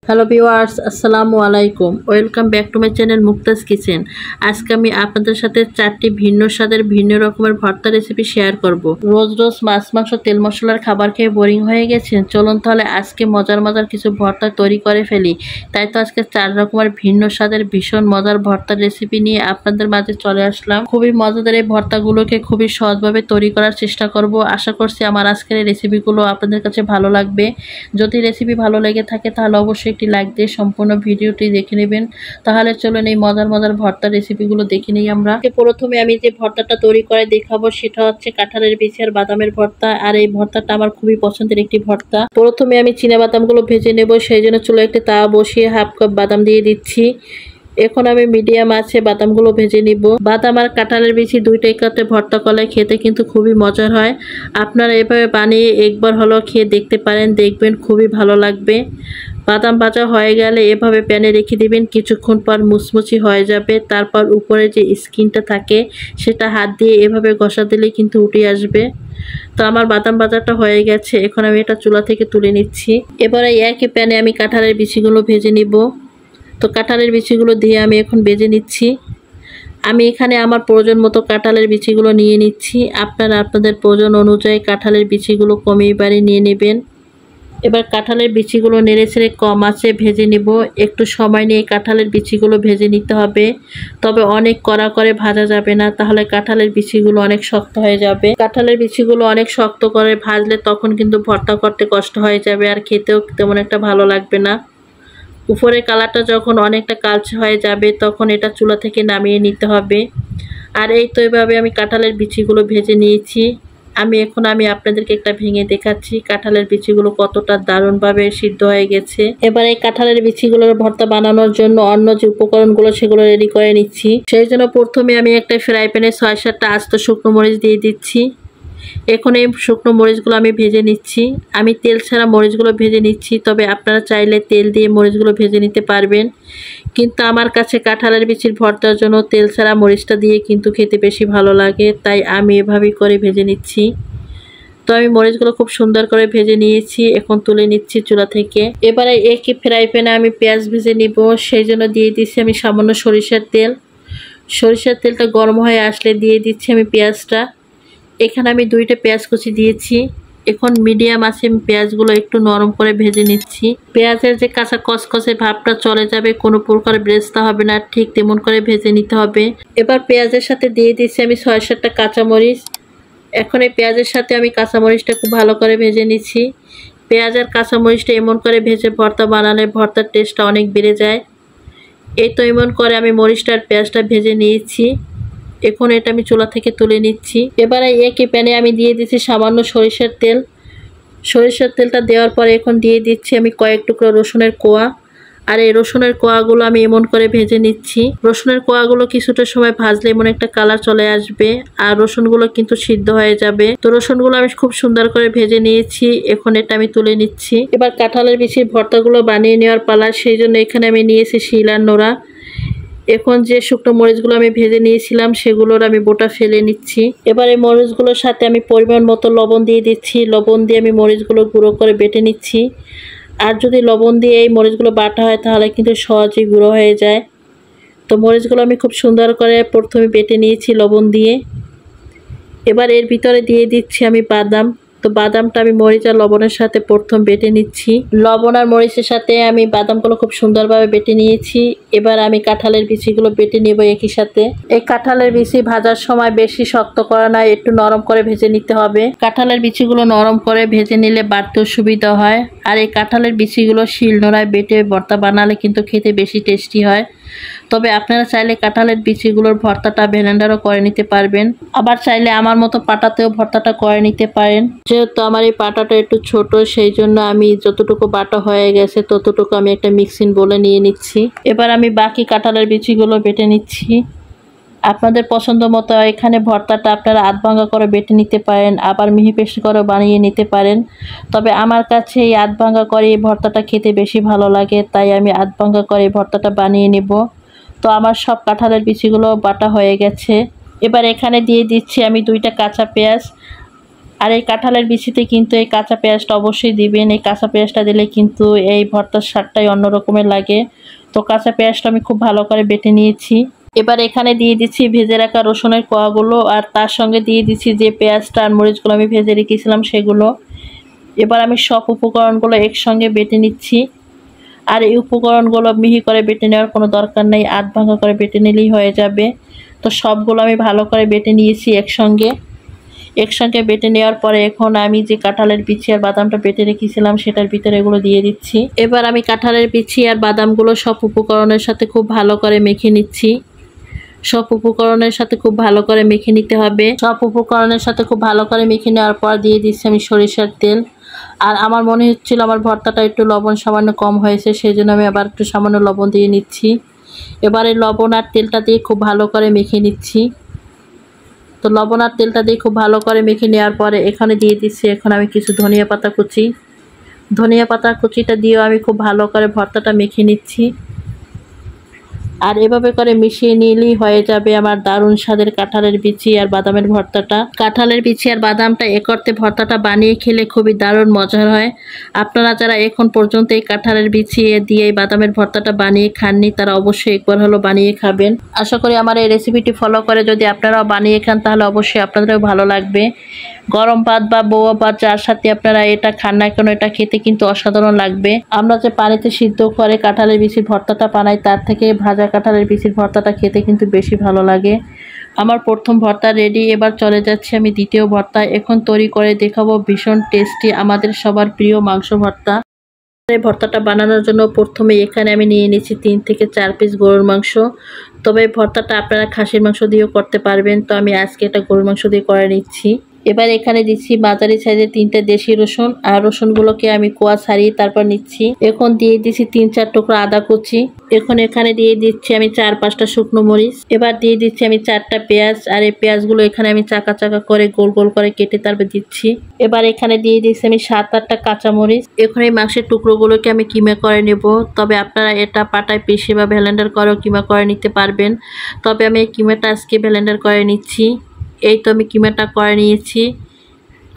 Hello viewers, আসসালামু আলাইকুম। Welcome back to my channel Muktaz kitchen. আজকে আমি আপনাদের সাথে 4টি ভিন্ন স্বাদের ভিন্ন রকমের ভর্তা রেসিপি শেয়ার করব। রোজ রোজ মাছ মাংস তেল মশলার খাবার খেয়ে বোরিং হয়ে গেছেন, চলুন তাহলে আজকে মজার মজার কিছু ভর্তা তৈরি করে ফেলি। তাই তো আজকে 4 রকমের ভিন্ন স্বাদের ভীষণ মজার ভর্তার রেসিপি নিয়ে আপনাদের মাঝে চলে আসলাম। খুবই মজাদার এই ভর্তাগুলোকে খুবই সহজভাবে তৈরি করার চেষ্টা করব। আশা করছি আমার আজকের এই রেসিপিগুলো আপনাদের কাছে ভালো লাগবে। যদি রেসিপি ভালো লেগে থাকে তাহলে অবশ্যই একটি লাইক দিয়ে সম্পূর্ণ ভিডিওটি দেখে নেবেন। তাহলে চলুন এই মজার মজার ভর্তা রেসিপিগুলো দেখে নিই আমরা। প্রথমে আমি যে ভর্তাটা তৈরি করে দেখাবো সেটা হচ্ছে কাঁঠালের বিচি আর বাদামের ভর্তা। আর এই ভর্তাটা আমার খুবই পছন্দের একটি ভর্তা। প্রথমে আমি চীনা বাদামগুলো ভেজে নেব, সেই জন্য চুলায় একটি তাওয়া বসিয়ে হাফ কাপ বাদাম দিয়ে দিচ্ছি। এখন আমি মিডিয়াম আছে বাদামগুলো ভেজে নিব। বাদাম আর কাঁঠালের বিচি দুইটা একসাথে ভর্তা করলে খেতে কিন্তু খুবই মজার হয়। আপনারা এভাবে বানিয়ে একবার হলো খেয়ে দেখতে পারেন, দেখবেন খুবই ভালো লাগবে। বাদাম ভাজা হয়ে গেলে এভাবে প্যানে রেখে দিবেন, কিছুক্ষণ পর মুচমুচি হয়ে যাবে। তারপর উপরে যে স্কিনটা থাকে সেটা হাত দিয়ে এভাবে ঘষা দিলে কিন্তু উঠে আসবে। তো আমার বাদাম ভাজাটা হয়ে গেছে, এখন আমি এটা চুলা থেকে তুলে নিচ্ছি। এবারে একই প্যানে আমি কাঁঠালের বিচিগুলো ভেজে নিব। তো কাঁঠালের বিচিগুলো দিয়ে আমি এখন ভেজে নিচ্ছি। আমি এখানে আমার প্রয়োজন মতো কাঁঠালের বিচিগুলো নিয়ে নিচ্ছি। আপনারা আপনাদের প্রয়োজন অনুযায়ী কাঁঠালের বিচিগুলো কমিয়ে বাড়িয়ে নিয়ে নেবেন। এবার কাঁঠালের বিচিগুলো নেড়েচেড়ে কম আঁচে ভেজে নিব। একটু সময় নিয়ে কাঁঠালের বিচিগুলো ভেজে নিতে হবে, তবে অনেক কড়া করে ভাজা যাবে না, তাহলে কাঁঠালের বিচিগুলো অনেক শক্ত হয়ে যাবে। কাঁঠালের বিচিগুলো অনেক শক্ত করে ভাজলে তখন কিন্তু ভর্তা করতে কষ্ট হয়ে যাবে, আর খেতেও তেমন একটা ভালো লাগবে না। উপরের কালারটা যখন অনেকটা কালচে হয়ে যাবে তখন এটা চুলা থেকে নামিয়ে নিতে হবে। আর এই তো এভাবে আমি কাঁঠালের বিচিগুলো ভেজে নিয়েছি। আমি আপনাদেরকে একটা ভেঙে দেখাচ্ছি কাঁঠালের বিচিগুলো কতটা দারুণভাবে সিদ্ধ হয়ে গেছে। এবার এই কাঁঠালের বিচিগুলোর ভর্তা বানানোর জন্য অন্য যে উপকরণগুলো সেগুলো রেডি করে নিচ্ছি। সেই জন্য প্রথমে আমি একটা ফ্রাই প্যানে 6-7টা আস্ত শুকনো মরিচ দিয়ে দিচ্ছি। এখন এই শুকনো মরিচগুলো আমি ভেজে নিচ্ছি। আমি তেল ছাড়া মরিচগুলো ভেজে নিচ্ছি, তবে আপনারা চাইলে তেল দিয়ে মরিচগুলো ভেজে নিতে পারবেন, কিন্তু আমার কাছে কাঁঠালের বিচির ভর্তার জন্য তেল ছাড়া মরিচটা দিয়ে কিন্তু খেতে বেশি ভালো লাগে, তাই আমি এভাবেই করে ভেজে নিচ্ছি। তো আমি মরিচগুলো খুব সুন্দর করে ভেজে নিয়েছি, এখন তুলে নিচ্ছি চুলা থেকে। এবারে একই ফ্রাই প্যানে আমি পেঁয়াজ ভেজে নিব, সেই জন্য দিয়ে দিচ্ছি আমি সামান্য সরিষার তেল। সরিষার তেলটা গরম হয়ে আসলে দিয়ে দিচ্ছি আমি পেঁয়াজটা। এখানে আমি 2টা পেঁয়াজ কুচি দিয়েছি। এখন মিডিয়াম আছে আমি পেঁয়াজগুলো একটু নরম করে ভেজে নিচ্ছি। পেঁয়াজের যে কাঁচা কচকচে ভাবটা চলে যাবে, কোনো প্রকার ব্রেস্তা হবে না, ঠিক তেমন করে ভেজে নিতে হবে। এবার পেঁয়াজের সাথে দিয়ে দিচ্ছি আমি 6-7টা কাঁচামরিচ। এখন এই পেঁয়াজের সাথে আমি কাঁচামরিচটা খুব ভালো করে ভেজে নিচ্ছি। পেঁয়াজ আর কাঁচামরিচটা এমন করে ভেজে ভর্তা বানালে ভর্তার টেস্টটা অনেক বেড়ে যায়। এই তো এমন করে আমি মরিচটা আর পেঁয়াজটা ভেজে নিয়েছি। এখন এটা আমি চুলা থেকে তুলে নিচ্ছি। এবারে একই প্যানে আমি দিয়ে দিচ্ছি সামান্য সরিষার তেল। সরিষার তেলটা দেওয়ার পরে এখন দিয়ে দিচ্ছি আমি কয়েক টুকরো রসুনের কোয়া। আর এই রসুনের কোয়াগুলো আমি এমন করে ভেজে নিচ্ছি। রসুনের কোয়াগুলো কিছুটা সময় ভাজলে এমন একটা কালার চলে আসবে, আর রসুনগুলো কিন্তু সিদ্ধ হয়ে যাবে। তো রসুনগুলো আমি খুব সুন্দর করে ভেজে নিয়েছি, এখন এটা আমি তুলে নিচ্ছি। এবার কাঁঠালের বিচির ভর্তাগুলো বানিয়ে নেওয়ার পালা, সেই জন্য এখানে আমি নিয়েছি শিল আর নোড়া। এখন যে শুকনো মরিচগুলো আমি ভেজে নিয়েছিলাম সেগুলোর আমি বোটা ফেলে নিচ্ছি। এবার এই মরিচগুলোর সাথে আমি পরিমাণ মতো লবণ দিয়ে দিচ্ছি। লবণ দিয়ে আমি মরিচগুলো গুঁড়ো করে বেটে নিচ্ছি। আর যদি লবণ দিয়ে এই মরিচগুলো বাটা হয় তাহলে কিন্তু সহজেই গুঁড়ো হয়ে যায়। তো মরিচগুলো আমি খুব সুন্দর করে প্রথমে বেটে নিয়েছি লবণ দিয়ে। এবার এর ভিতরে দিয়ে দিচ্ছি আমি বাদাম। তো বাদামটা আমি মরিচ আর লবণের সাথে প্রথম বেটে নিচ্ছি। লবণ আর মরিচের সাথে আমি বাদামগুলো খুব সুন্দরভাবে বেটে নিয়েছি। এবার আমি কাঁঠালের বিচিগুলো বেটে নেব একই সাথে। এই কাঁঠালের বিচি ভাজার সময় বেশি শক্ত করা নয়, একটু নরম করে ভেজে নিতে হবে। কাঁঠালের বিচিগুলো নরম করে ভেজে নিলে বাড়তেও সুবিধা হয়। আর এই কাঁঠালের বিচিগুলো শিলনোড়ায় বেটে ভর্তা বানালে কিন্তু খেতে বেশি টেস্টি হয়। তবে আপনারা চাইলে কাঁঠালের বিচিগুলোর ভর্তাটা ব্লেন্ডারও করে নিতে পারবেন, আবার চাইলে আমার মতো পাটাতেও ভর্তাটা করে নিতে পারেন। যেহেতু আমার এই পাটাটা একটু ছোট, সেই জন্য আমি যতটুকু বাটা হয়ে গেছে ততটুকু আমি একটা মিক্সিং বলে নিয়ে নিচ্ছি। এবার আমি বাকি কাঁঠালের বিচিগুলো বেটে নিচ্ছি। আপনাদের পছন্দ মতো এখানে ভর্তাটা আপনারা আধ ভাঙা করে বেটে নিতে পারেন, আবার মিহি পেস্ট করে বানিয়ে নিতে পারেন। তবে আমার কাছে এই আধ ভাঙা করে এই ভর্তাটা খেতে বেশি ভালো লাগে, তাই আমি আধ ভাঙা করে এই ভর্তাটা বানিয়ে নেব। তো আমার সব কাঁঠালের বিচিগুলো বাটা হয়ে গেছে। এবার এখানে দিয়ে দিচ্ছি আমি 2টা কাঁচা পেঁয়াজ। আর এই কাঁঠালের বিচিতে কিন্তু এই কাঁচা পেঁয়াজটা অবশ্যই দিবেন। এই কাঁচা পেঁয়াজটা দিলে কিন্তু এই ভর্তার স্বাদটাই অন্য রকমের লাগে। তো কাঁচা পেঁয়াজটা আমি খুব ভালো করে বেটে নিয়েছি। এবার এখানে দিয়ে দিচ্ছি ভেজে রাখা রসুনের কোয়াগুলো, আর তার সঙ্গে দিয়ে দিচ্ছি যে পেঁয়াজটা আর মরিচগুলো আমি ভেজে রেখেছিলাম সেগুলো। এবার আমি সব উপকরণগুলো একসঙ্গে বেটে নিচ্ছি। আর এই উপকরণগুলো মিহি করে বেটে নেওয়ার কোনো দরকার নেই, আধ ভাঙা করে বেটে নিলেই হয়ে যাবে। তো সবগুলো আমি ভালো করে বেটে নিয়েছি একসঙ্গে বেটে নেওয়ার পরে এখন আমি যে কাঁঠালের বিচি আর বাদামটা বেটে রেখেছিলাম সেটার ভিতরে এগুলো দিয়ে দিচ্ছি। এবার আমি কাঁঠালের বিচি আর বাদামগুলো সব উপকরণের সাথে খুব ভালো করে মেখে নিচ্ছি। সব উপকরণের সাথে খুব ভালো করে মেখে নিতে হবে। সব উপকরণের সাথে খুব ভালো করে মেখে নেওয়ার পর দিয়ে দিচ্ছি আমি সরিষার তেল। আর আমার মনে হচ্ছিল আমার ভর্তাটা একটু লবণ সামান্য কম হয়েছে, সেই জন্য আমি আবার একটু সামান্য লবণ দিয়ে নিচ্ছি। এবারে লবণ আর তেলটা দিয়ে খুব ভালো করে মেখে নিচ্ছি। তো লবণ আর তেলটা দিয়ে খুব ভালো করে মেখে নেওয়ার পরে এখানে দিয়ে দিচ্ছি এখন আমি কিছু ধনিয়া পাতা কুচি। ধনিয়া পাতা কুচিটা দিয়েও আমি খুব ভালো করে ভর্তাটা মেখে নিচ্ছি। আর এভাবে করে মিশিয়ে নিলেই হয়ে যাবে আমার দারুণ স্বাদের কাঁঠালের বিচি আর বাদামের ভর্তাটা। কাঁঠালের বিচি আর বাদামটা একত্রে ভর্তাটা বানিয়ে খেলে খুবই দারুণ মজার হয়। আপনারা যারা এখন পর্যন্ত এই কাঁঠালের বিচি দিয়ে এই বাদামের ভর্তাটা বানিয়ে খাননি তারা অবশ্যই একবার হলো বানিয়ে খাবেন। আশা করি আমার এই রেসিপিটি ফলো করে যদি আপনারাও বানিয়ে খান তাহলে অবশ্যই আপনাদেরও ভালো লাগবে। গরম ভাত বা বউয়া ভাত যার সাথে আপনারা এটা খান না কেন এটা খেতে কিন্তু অসাধারণ লাগবে। আমরা যে পানিতে সিদ্ধ করে কাঁঠালের বিচির ভর্তাটা বানাই তার থেকে ভাজা কাঁঠালের বিচির ভর্তাটা খেতে কিন্তু বেশি ভালো লাগে। আমার প্রথম ভর্তা রেডি, এবার চলে যাচ্ছি আমি দ্বিতীয় ভর্তা। এখন তৈরি করে দেখাবো ভীষণ টেস্টি আমাদের সবার প্রিয় মাংস ভর্তা। এই ভর্তাটা বানানোর জন্য প্রথমে এখানে আমি নিয়ে নিচ্ছি 3 থেকে 4 পিস গরুর মাংস। তবে ভর্তাটা আপনারা খাসির মাংস দিয়েও করতে পারবেন, তো আমি আজকে এটা গরুর মাংস দিয়ে করে নিচ্ছি। এবার এখানে দিচ্ছি মাঝারি সাইজের 3টে দেশি রসুন, আর রসুনগুলোকে আমি কোয়া ছাড়িয়ে তারপর নিচ্ছি। এখন দিয়ে দিচ্ছি 3-4 টুকরো আদা কুচি। এখন এখানে দিয়ে দিচ্ছি আমি 4-5টা শুকনো মরিচ। এবার দিয়ে দিচ্ছি আমি 4টা পেঁয়াজ, আর এই পেঁয়াজগুলো এখানে আমি চাকা চাকা করে গোল গোল করে কেটে তারপর দিচ্ছি। এবার এখানে দিয়ে দিচ্ছি আমি 7-8টা কাঁচামরিচ। এখন এই মাংসের টুকরোগুলোকে আমি কিমা করে নেব, তবে আপনারা এটা পাটায় পিষে বা ব্লেন্ডার করেও কিমা করে নিতে পারবেন। তবে আমি এই কিমাটা আজকে ব্লেন্ডার করে নিচ্ছি। এই তো আমি কিমাটা করে নিয়েছি।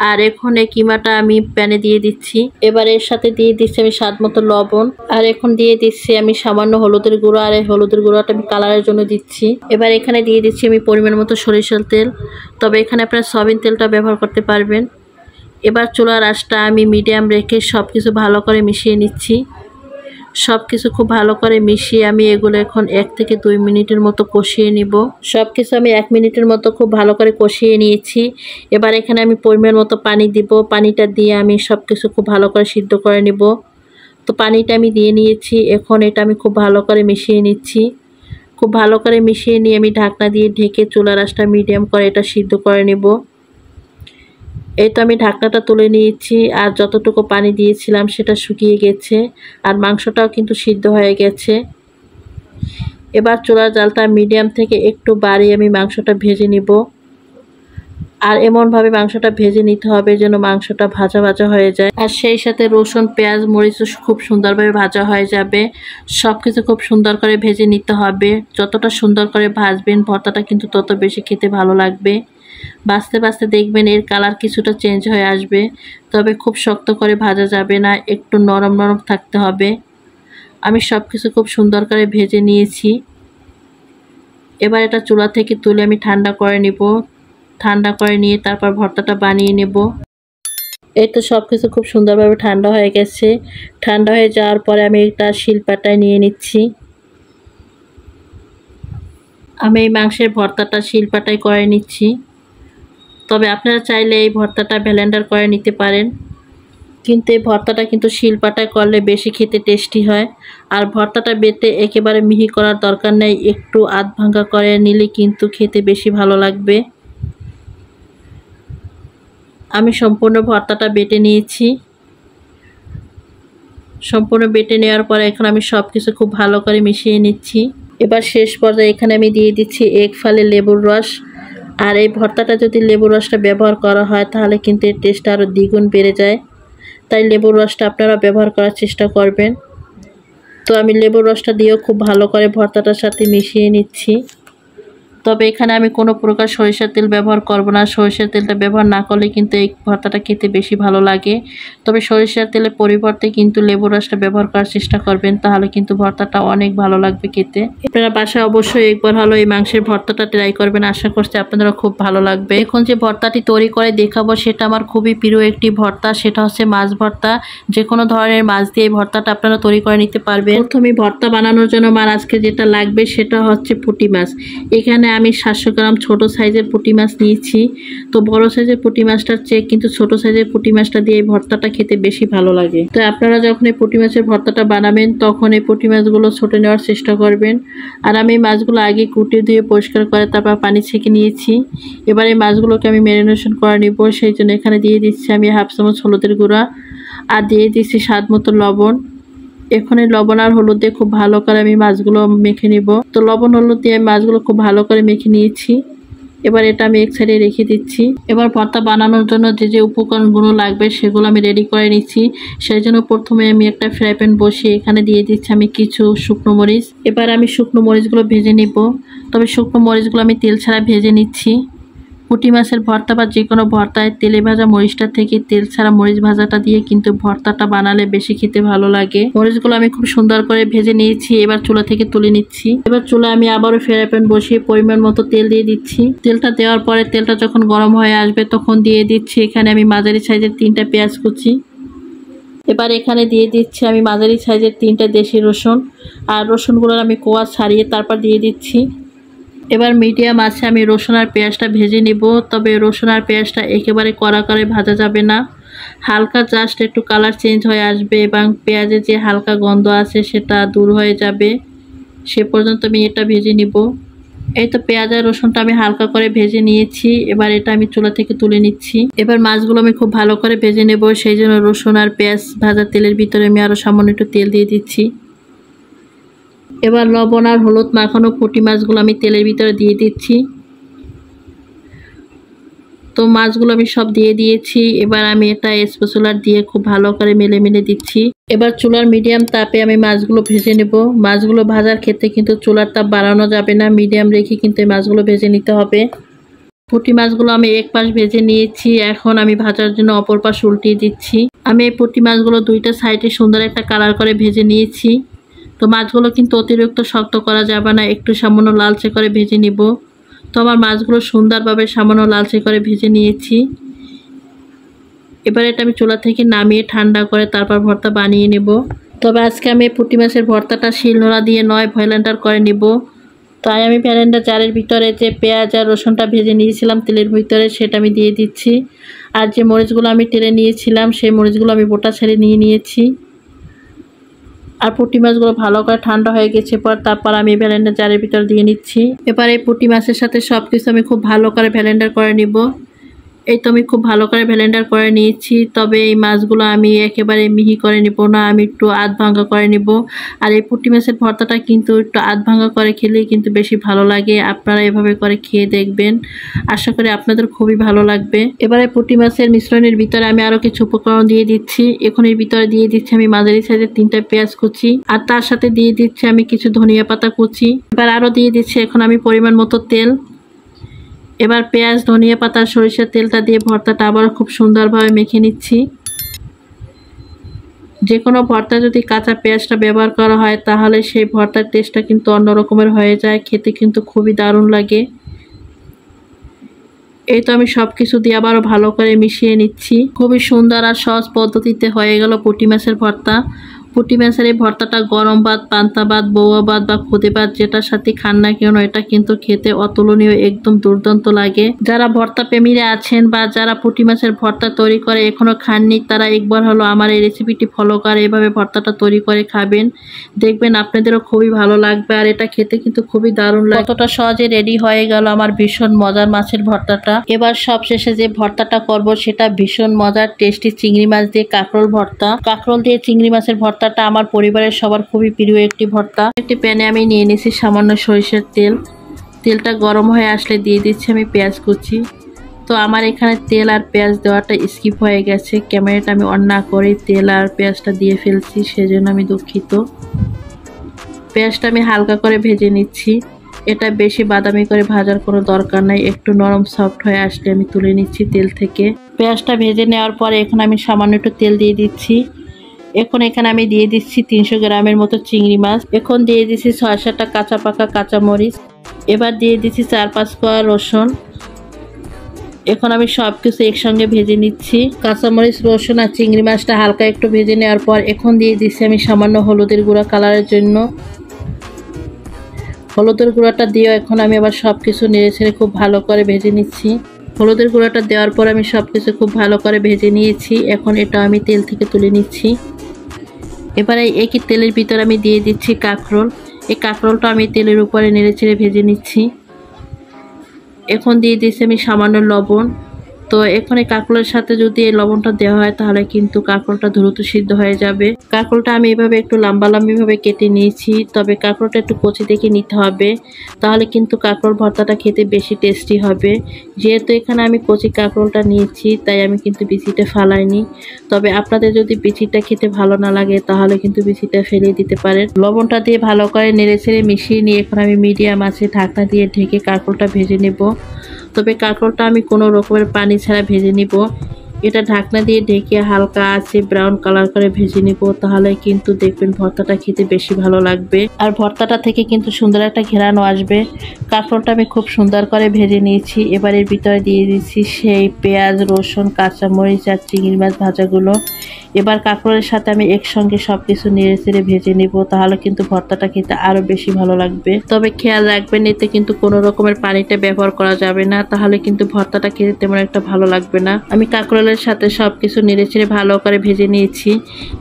আর এখন এই কিমাটা আমি প্যানে দিয়ে দিচ্ছি। এবার এর সাথে দিয়ে দিচ্ছি আমি স্বাদ মতো লবণ, আর এখন দিয়ে দিচ্ছি আমি সামান্য হলুদের গুঁড়ো, আর এই হলুদের গুঁড়োটা আমি কালারের জন্য দিচ্ছি। এবার এখানে দিয়ে দিচ্ছি আমি পরিমাণ মতো সরিষার তেল, তবে এখানে আপনারা সয়াবিন তেলটা ব্যবহার করতে পারবেন। এবার চুলার আঁচটা আমি মিডিয়াম রেখে সব কিছু ভালো করে মিশিয়ে নিচ্ছি। সব কিছু খুব ভালো করে মিশিয়ে আমি এগুলো এখন 1 থেকে 2 মিনিটের মতো কষিয়ে নিব। সব কিছু আমি 1 মিনিটের মতো খুব ভালো করে কষিয়ে নিয়েছি। এবার এখানে আমি পরিমাণ মতো পানি দিব। পানিটা দিয়ে আমি সব কিছু খুব ভালো করে সিদ্ধ করে নিব। তো পানিটা আমি দিয়ে নিয়েছি। এখন এটা আমি খুব ভালো করে মিশিয়ে নিচ্ছি। খুব ভালো করে মিশিয়ে নিয়ে আমি ঢাকনা দিয়ে ঢেকে চুলার আঁচটা মিডিয়াম করে এটা সিদ্ধ করে নেব। এই তো আমি ঢাকনাটা তুলে নিয়েছি, আর যতটুকু পানি দিয়েছিলাম সেটা শুকিয়ে গেছে, আর মাংসটাও কিন্তু সিদ্ধ হয়ে গেছে। এবার চুলার জালটা মিডিয়াম থেকে একটু বাড়িয়ে আমি মাংসটা ভেজে নিব। আর এমনভাবে মাংসটা ভেজে নিতে হবে যেন মাংসটা ভাজা ভাজা হয়ে যায়, আর সেই সাথে রসুন পেঁয়াজ মরিচও খুব সুন্দরভাবে ভাজা হয়ে যাবে। সব কিছু খুব সুন্দর করে ভেজে নিতে হবে। যতটা সুন্দর করে ভাজবেন ভর্তাটা কিন্তু তত বেশি খেতে ভালো লাগবে। ভাজতে ভাজতে দেখবেন এর কালার কিছুটা চেঞ্জ হয়ে আসবে, তবে খুব শক্ত করে ভাজা যাবে না, একটু নরম নরম থাকতে হবে। আমি সব কিছু খুব সুন্দর করে ভেজে নিয়েছি। এবার এটা চুলা থেকে তুলে আমি ঠান্ডা করে নিব। ঠান্ডা করে নিয়ে তারপর ভর্তাটা বানিয়ে নেব। এই তো সব কিছু খুব সুন্দরভাবে ঠান্ডা হয়ে গেছে। ঠান্ডা হয়ে যাওয়ার পরে আমি এটা শিলপাটায় নিয়ে নিচ্ছি। আমি এই মাংসের ভর্তাটা শিলপাটায় করে নিচ্ছি। তবে আপনারা চাইলে এই ভর্তাটা ব্লেন্ডার করে নিতে পারেন, কিন্তু এই ভর্তাটা কিন্তু শিলপাটায় করলে বেশি খেতে টেস্টি হয়। আর ভর্তাটা বেটে একেবারে মিহি করার দরকার নেই, একটু আধ ভাঙা করে নিলে কিন্তু খেতে বেশি ভালো লাগবে। আমি সম্পূর্ণ ভর্তাটা বেটে নিয়েছি। সম্পূর্ণ বেটে নেওয়ার পরে এখন আমি সব কিছু খুব ভালো করে মিশিয়ে নিচ্ছি। এবার শেষ পর্যায়ে এখানে আমি দিয়ে দিচ্ছি 1 ফালি লেবুর রস। আর এই ভর্তাটা যদি লেবুর রসটা ব্যবহার করা হয় তাহলে কিন্তু এর টেস্টটা আরও দ্বিগুণ বেড়ে যায়, তাই লেবুর রসটা আপনারা ব্যবহার করার চেষ্টা করবেন। তো আমি লেবুর রসটা দিয়েও খুব ভালো করে ভর্তাটার সাথে মিশিয়ে নিচ্ছি। তবে এখানে আমি কোনো প্রকার সরিষার তেল ব্যবহার করব না। সরিষার তেলটা ব্যবহার না করলে কিন্তু এই ভর্তাটা খেতে বেশি ভালো লাগে। তবে সরিষার তেলের পরিবর্তে কিন্তু লেবুর রসটা ব্যবহার করার চেষ্টা করবেন, তাহলে কিন্তু ভর্তাটা অনেক ভালো লাগবে খেতে। আপনারা বাসায় অবশ্যই একবার হলো এই মাংসের ভর্তাটা ট্রাই করবেন, আশা করছি আপনাদের খুব ভালো লাগবে। এখন যে ভর্তাটি তৈরি করে দেখাবো সেটা আমার খুবই প্রিয় একটি ভর্তা, সেটা হচ্ছে মাছ ভর্তা। যে কোনো ধরনের মাছ দিয়ে এই ভর্তাটা আপনারা তৈরি করে নিতে পারবেন। প্রথমে ভর্তা বানানোর জন্য আমার আজকে যেটা লাগবে সেটা হচ্ছে পুঁটি মাছ। এখানে আমি 700 গ্রাম ছোট সাইজের পুঁটি মাছ নিয়েছি। তো বড় সাইজের পুঁটি মাছটার চেয়ে কিন্তু ছোট সাইজের পুঁটি মাছটা দিয়ে এই ভর্তাটা খেতে বেশি ভালো লাগে। তো আপনারা যখন এই পুঁটি মাছের ভর্তাটা বানাবেন তখন এই পুঁটি মাছগুলো ছোটে নেওয়ার চেষ্টা করবেন। আর আমি মাছগুলো আগে কুটে ধুয়ে পরিষ্কার করে তারপর পানি ছেঁকে নিয়েছি। এবার এই মাছগুলোকে আমি ম্যারিনেশন করে নিব, সেই জন্য এখানে দিয়ে দিচ্ছি আমি 1/2 চামচ হলুদের গুঁড়া আর দিয়ে দিচ্ছি স্বাদ মতো লবণ। এখন এই লবণ আর হলুদ দিয়ে খুব ভালো করে আমি মাছগুলো মেখে নিব। তো লবণ হলুদ দিয়ে মাছগুলো খুব ভালো করে মেখে নিয়েছি। এবার এটা আমি এক সাইডে রেখে দিচ্ছি। এবার ভর্তা বানানোর জন্য যে উপকরণগুলো লাগবে সেগুলো আমি রেডি করে নিচ্ছি। সেই জন্য প্রথমে আমি একটা ফ্রাই প্যান বসিয়ে এখানে দিয়ে দিচ্ছি আমি কিছু শুকনো মরিচ। এবার আমি শুকনো মরিচগুলো ভেজে নিব, তবে শুকনো মরিচগুলো আমি তেল ছাড়া ভেজে নিচ্ছি। পুঁটি মাছের ভর্তা বা যে কোনো ভর্তায় তেলে ভাজা মরিচটা থেকে তেল ছাড়া মরিচ ভাজাটা দিয়ে কিন্তু ভর্তাটা বানালে বেশি খেতে ভালো লাগে। মরিচগুলো আমি খুব সুন্দর করে ভেজে নিয়েছি, এবার চুলা থেকে তুলে নিচ্ছি। এবার চুলা আমি আবারও ফ্রাই প্যান বসিয়ে পরিমাণ মতো তেল দিয়ে দিচ্ছি। তেলটা দেওয়ার পরে তেলটা যখন গরম হয়ে আসবে তখন দিয়ে দিচ্ছি এখানে আমি মাঝারি সাইজের 3টা পেঁয়াজ কুচি। এবার এখানে দিয়ে দিচ্ছি আমি মাঝারি সাইজের 3টা দেশি রসুন, আর রসুনগুলো আমি কোয়া ছাড়িয়ে তারপর দিয়ে দিচ্ছি। এবার মিডিয়াম আছে আমি রসুন আর পেঁয়াজটা ভেজে নিব, তবে রসুন আর পেঁয়াজটা একেবারে কড়া করে ভাজা যাবে না, হালকা জাস্ট একটু কালার চেঞ্জ হয়ে আসবে এবং পেঁয়াজের যে হালকা গন্ধ আছে সেটা দূর হয়ে যাবে, সে পর্যন্ত আমি এটা ভেজে নিব। এই তো পেঁয়াজ আর রসুনটা আমি হালকা করে ভেজে নিয়েছি, এবার এটা আমি চুলা থেকে তুলে নিচ্ছি। এবার মাছগুলো আমি খুব ভালো করে ভেজে নেব, সেই জন্য রসুন আর পেঁয়াজ ভাজা তেলের ভিতরে আমি আরও সামান্য একটু তেল দিয়ে দিচ্ছি। এবার লবণ আর হলুদ মাখানো পুঁটি মাছগুলো আমি তেলের ভিতরে দিয়ে দিচ্ছি। তো মাছগুলো আমি সব দিয়ে দিয়েছি। এবার আমি এটা স্প্যাচুলার দিয়ে খুব ভালো করে মেলে দিচ্ছি। এবার চুলার মিডিয়াম তাপে আমি মাছগুলো ভেজে নেব। মাছগুলো ভাজার ক্ষেত্রে কিন্তু চুলার তাপ বাড়ানো যাবে না, মিডিয়াম রেখে কিন্তু এই মাছগুলো ভেজে নিতে হবে। পুঁটি মাছগুলো আমি এক পাশ ভেজে নিয়েছি, এখন আমি ভাজার জন্য অপর পাশ উল্টিয়ে দিচ্ছি। আমি এই পুঁটি মাছগুলো দুইটা সাইডে সুন্দর একটা কালার করে ভেজে নিয়েছি। তো মাছগুলো কিন্তু অতিরিক্ত শক্ত করা যাবে না, একটু সামান্য লালচে করে ভেজে নিব। তো আমার মাছগুলো সুন্দরভাবে সামান্য লালচে করে ভেজে নিয়েছি। এবার এটা আমি চুলা থেকে নামিয়ে ঠান্ডা করে তারপর ভর্তা বানিয়ে নেব। তবে আজকে আমি পুঁটি মাছের ভর্তাটা শিলনোড়া দিয়ে নয় ব্লেন্ডার করে নেব। তাই আমি ব্লেন্ডার জারের ভিতরে যে পেঁয়াজ আর রসুনটা ভেজে নিয়েছিলাম তেলের ভিতরে সেটা আমি দিয়ে দিচ্ছি। আর যে মরিচগুলো আমি তেলে নিয়েছিলাম সেই মরিচগুলো আমি বোটা ছেড়ে নিয়েছি। আর পুঁটি মাছগুলো ভালো করে ঠান্ডা হয়ে গেছে পর তারপর আমি ব্লেন্ডার জারের ভিতর দিয়ে নিচ্ছি। এবার এই পুঁটি মাছের সাথে সব কিছু আমি খুব ভালো করে ব্লেন্ডার করে নিব। এই তো আমি খুব ভালো করে ব্লেন্ডার করে নিয়েছি। তবে এই মাছগুলো আমি একেবারে মিহি করে নিব না, আমি একটু আধ ভাঙা করে নিব। আর এই পুঁটি মাছের ভর্তাটা কিন্তু একটু আধ ভাঙা করে খেলেই কিন্তু বেশি ভালো লাগে। আপনারা এভাবে করে খেয়ে দেখবেন, আশা করি আপনাদের খুবই ভালো লাগবে। এবারে পুঁটি মাছের মিশ্রণের ভিতরে আমি আরও কিছু উপকরণ দিয়ে দিচ্ছি। এখন এর ভিতরে দিয়ে দিচ্ছি আমি মাঝারি সাইজের 3টা পেঁয়াজ কুচি, আর তার সাথে দিয়ে দিচ্ছি আমি কিছু ধনিয়া পাতা কুচি। এবার আরও দিয়ে দিচ্ছি এখন আমি পরিমাণ মতো তেল। এবার পেঁয়াজ ধনিয়া পাতা সরিষার তেলটা দিয়ে ভর্তাটা আবার খুব সুন্দরভাবে মেখে নিচ্ছি। যে কোনো ভর্তা যদি কাঁচা পেঁয়াজটা ব্যবহার করা হয় তাহলে সেই ভর্তার টেস্টটা কিন্তু অন্য রকমের হয়ে যায়, খেতে কিন্তু খুবই দারুণ লাগে। এই তো আমি সব কিছু দিয়ে আবারও ভালো করে মিশিয়ে নিচ্ছি। খুবই সুন্দর আর সহজ পদ্ধতিতে হয়ে গেল পুঁটি মাছের ভর্তা। পুঁটি মাছের এই ভর্তাটা গরম ভাত, পান্তা ভাত, বউয়া ভাত বা খুদে ভাত যেটার সাথে খান না কেন এটা কিন্তু খেতে অতুলনীয়, একদম দুর্দান্ত লাগে। যারা ভর্তা প্রেমীরা আছেন বা যারা পুঁটি মাছের ভর্তা তৈরি করে এখনো খাননি তারা একবার হলো আমার এই রেসিপিটি ফলো করে এভাবে ভর্তাটা তৈরি করে খাবেন, দেখবেন আপনাদেরও খুবই ভালো লাগবে। আর এটা খেতে কিন্তু খুবই দারুণ লাগে। কতটা সহজে রেডি হয়ে গেল আমার ভীষণ মজার মাছের ভর্তাটা। এবার সবশেষে যে ভর্তাটা করব সেটা ভীষণ মজার টেস্টি চিংড়ি মাছ দিয়ে কাঁকরোল ভর্তা। কাঁকরোল দিয়ে চিংড়ি মাছের ভর্তাটা আমার পরিবারের সবার খুবই প্রিয় একটি ভর্তা। একটি প্যানে আমি নিয়ে নিয়েছি সামান্য সরিষার তেল। তেলটা গরম হয়ে আসলে দিয়ে দিচ্ছি আমি পেঁয়াজ কুচি। তো আমার এখানে তেল আর পেঁয়াজ দেওয়াটা স্কিপ হয়ে গেছে, ক্যামেরাটা আমি অন না করে তেল আর পেঁয়াজটা দিয়ে ফেলছি, সেজন্য আমি দুঃখিত। পেঁয়াজটা আমি হালকা করে ভেজে নিচ্ছি। এটা বেশি বাদামি করে ভাজার কোনো দরকার নাই, একটু নরম সফট হয়ে আসলে আমি তুলে নিচ্ছি তেল থেকে। পেঁয়াজটা ভেজে নেওয়ার পরে এখন আমি সামান্য একটু তেল দিয়ে দিচ্ছি। এখন এখানে আমি দিয়ে দিচ্ছি 300 গ্রামের মতো চিংড়ি মাছ। এখন দিয়ে দিচ্ছি 6-7টা কাঁচা পাকা কাঁচামরিচ। এবার দিয়ে দিচ্ছি 4-5 কোয়া রসুন। এখন আমি সব কিছু একসঙ্গে ভেজে নিচ্ছি। কাঁচামরিচ, রসুন আর চিংড়ি মাছটা হালকা একটু ভেজে নেওয়ার পর এখন দিয়ে দিচ্ছি আমি সামান্য হলুদের গুঁড়া কালারের জন্য। হলুদের গুঁড়াটা দিয়েও এখন আমি আবার সব কিছু নেড়ে ছেড়ে খুব ভালো করে ভেজে নিচ্ছি। হলুদের গুঁড়াটা দেওয়ার পর আমি সব কিছু খুব ভালো করে ভেজে নিয়েছি। এখন এটা আমি তেল থেকে তুলে নিচ্ছি। এবারে একই তেলের ভিতর আমি দিয়ে দিচ্ছি কাঁকরোল। এই কাঁকরোলটা আমি তেলের উপরে নেড়ে ছেড়ে ভেজে নিচ্ছি। এখন দিয়ে দিচ্ছি আমি সামান্য লবণ। তো এখন এই কাঁকরোলের সাথে যদি এই লবণটা দেওয়া হয় তাহলে কিন্তু কাঁকরোলটা দ্রুত সিদ্ধ হয়ে যাবে। কাঁকরোলটা আমি এভাবে একটু লম্বাভাবে কেটে নিয়েছি, তবে কাঁকরোলটা একটু কচি দেখে নিতে হবে, তাহলে কিন্তু কাঁকরোল ভর্তাটা খেতে বেশি টেস্টি হবে। যেহেতু এখানে আমি কচি কাঁকরোলটা নিয়েছি তাই আমি কিন্তু বিচিটা ফালাইনি। তবে আপনাদের যদি বিচিটা খেতে ভালো না লাগে তাহলে কিন্তু বিচিটা ফেলে দিতে পারেন। লবণটা দিয়ে ভালো করে নেড়েচেড়ে মিশিয়ে নিয়ে এখন আমি মিডিয়াম আঁচে ঢাকনা দিয়ে ঢেকে কাঁকরোলটা ভেজে নেব। তবে কাঁকরোলটা আমি কোনো রকমের পানি ছাড়া ভেজে নিব। এটা ঢাকনা দিয়ে ঢেকে হালকা আছে ব্রাউন কালার করে ভেজে নিব, তাহলে কিন্তু দেখবেন ভর্তাটা খেতে বেশি ভালো লাগবে আর ভর্তাটা থেকে কিন্তু সুন্দর একটা ঘেরানো আসবে। কাঁকরোলটা আমি খুব সুন্দর করে ভেজে নিয়েছি। এবার এর ভিতরে দিয়ে দিচ্ছি সেই পেঁয়াজ, রসুন, কাঁচামরিচ আর চিংড়ি মাছ ভাজাগুলো। এবার কাঁকরোলের সাথে আমি একসঙ্গে সব কিছু নেড়ে চেড়ে ভেজে নিব, তাহলে কিন্তু ভর্তাটা খেতে আরও বেশি ভালো লাগবে। তবে খেয়াল রাখবেন এতে কিন্তু কোনো রকমের পানিটা ব্যবহার করা যাবে না, তাহলে কিন্তু ভর্তাটা খেতে তেমন একটা ভালো লাগবে না। আমি কাঁকরোলের সাথে সব কিছু নেড়ে চেড়ে ভালো করে ভেজে নিয়েছি।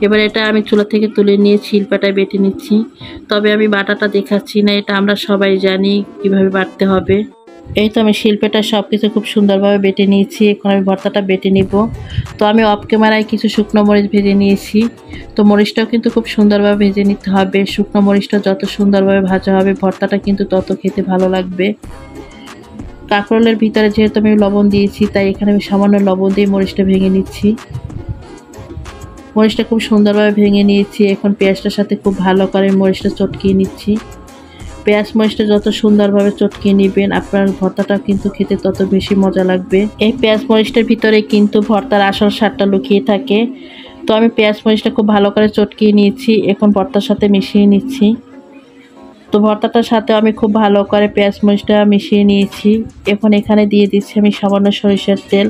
এবার এটা আমি চুলা থেকে তুলে নিয়ে শিলপাটায় বেটে নিচ্ছি। তবে আমি বাটাটা দেখাচ্ছি না, এটা আমরা সবাই জানি কিভাবে বাটতে হবে। এই তো আমি শিলপাটায় সব কিছু খুব সুন্দরভাবে বেটে নিয়েছি। এখন আমি ভর্তাটা বেটে নিব। তো আমি অফ ক্যামেরায় কিছু শুকনো মরিচ ভেজে নিয়েছি। তো মরিচটাও কিন্তু খুব সুন্দরভাবে ভেজে নিতে হবে। শুকনো মরিচটা যত সুন্দরভাবে ভাজা হবে ভর্তাটা কিন্তু তত খেতে ভালো লাগবে। কাঁকরোলের ভিতরে যেহেতু আমি লবণ দিয়েছি তাই এখানে আমি সামান্য লবণ দিয়ে মরিচটা ভেঙে নিচ্ছি। মরিচটা খুব সুন্দরভাবে ভেঙে নিয়েছি। এখন পেঁয়াজটার সাথে খুব ভালো করে মরিচটা চটকিয়ে নিচ্ছি। পেঁয়াজ মরিচটা যত সুন্দরভাবে চটকিয়ে নেবেন আপনার ভর্তাটা কিন্তু খেতে তত বেশি মজা লাগবে। এই পেঁয়াজ মরিচটার ভিতরে কিন্তু ভর্তার আসল স্বাদটা লুকিয়ে থাকে। তো আমি পেঁয়াজ মরিচটা খুব ভালো করে চটকিয়ে নিয়েছি। এখন ভর্তার সাথে মিশিয়ে নিচ্ছি। তো ভর্তাটার সাথে আমি খুব ভালো করে পেঁয়াজ মরিচটা মিশিয়ে নিয়েছি। এখন এখানে দিয়ে দিচ্ছি আমি সামান্য সরিষার তেল।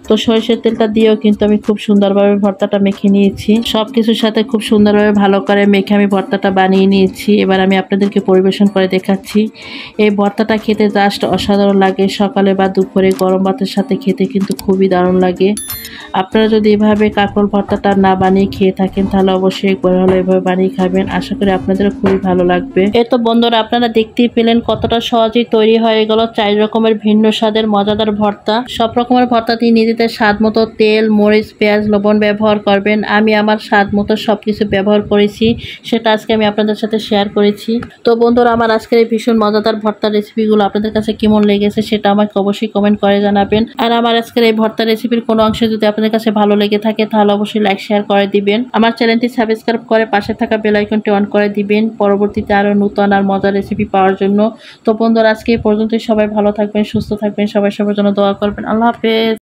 তো সরিষার তেলটা দিয়েও কিন্তু আমি খুব সুন্দরভাবে ভর্তাটা মেখে নিয়েছি। সব কিছুর সাথে খুব সুন্দরভাবে ভালো করে মেখে আমি ভর্তাটা বানিয়ে নিয়েছি। এবার আমি আপনাদেরকে পরিবেশন করে দেখাচ্ছি। এই ভর্তাটা খেতে জাস্ট অসাধারণ লাগে। সকালে বা দুপুরে গরম ভাতের সাথে খেতে কিন্তু খুবই দারুণ লাগে। আপনারা যদি এভাবে কাঁকরোল ভর্তাটা না বানিয়ে খেয়ে থাকেন তাহলে অবশ্যই একবার হলো এভাবে বানিয়ে খাবেন। আশা করি আপনাদেরও খুবই ভালো লাগবে। এই তো বন্ধুরা, আপনারা দেখতেই পেলেন কতটা সহজেই তৈরি হয়ে গেল 4 রকমের ভিন্ন স্বাদের মজাদার ভর্তা। সব রকমের ভর্তা দিয়ে নিজেদের স্বাদ মতো তেল, মরিচ, পেঁয়াজ, লবণ ব্যবহার করবেন। আমি আমার স্বাদ মতো সবকিছু ব্যবহার করেছি, সেটা আজকে আমি আপনাদের সাথে শেয়ার করেছি। তো বন্ধুরা, আমার আজকের এই ভীষণ মজাদার ভর্তার রেসিপিগুলো আপনাদের কাছে কেমন লেগেছে সেটা আমাকে অবশ্যই কমেন্ট করে জানাবেন। আর আমার আজকের এই ভর্তা রেসিপির কোনো অংশ যদি আপনাদের কাছে ভালো লেগে থাকে তাহলে অবশ্যই লাইক শেয়ার করে দিবেন। আমার চ্যানেলটি সাবস্ক্রাইব করে পাশে থাকা বেল আইকনটি অন করে দিবেন পরবর্তীতে আরো নতুন আর মজার রেসিপি পাওয়ার জন্য। তো বন্ধুরা, আজকে এই পর্যন্তই। সবাই ভালো থাকবেন, সুস্থ থাকবেন, সবার জন্য দোয়া করবেন। আল্লাহ হাফেজ।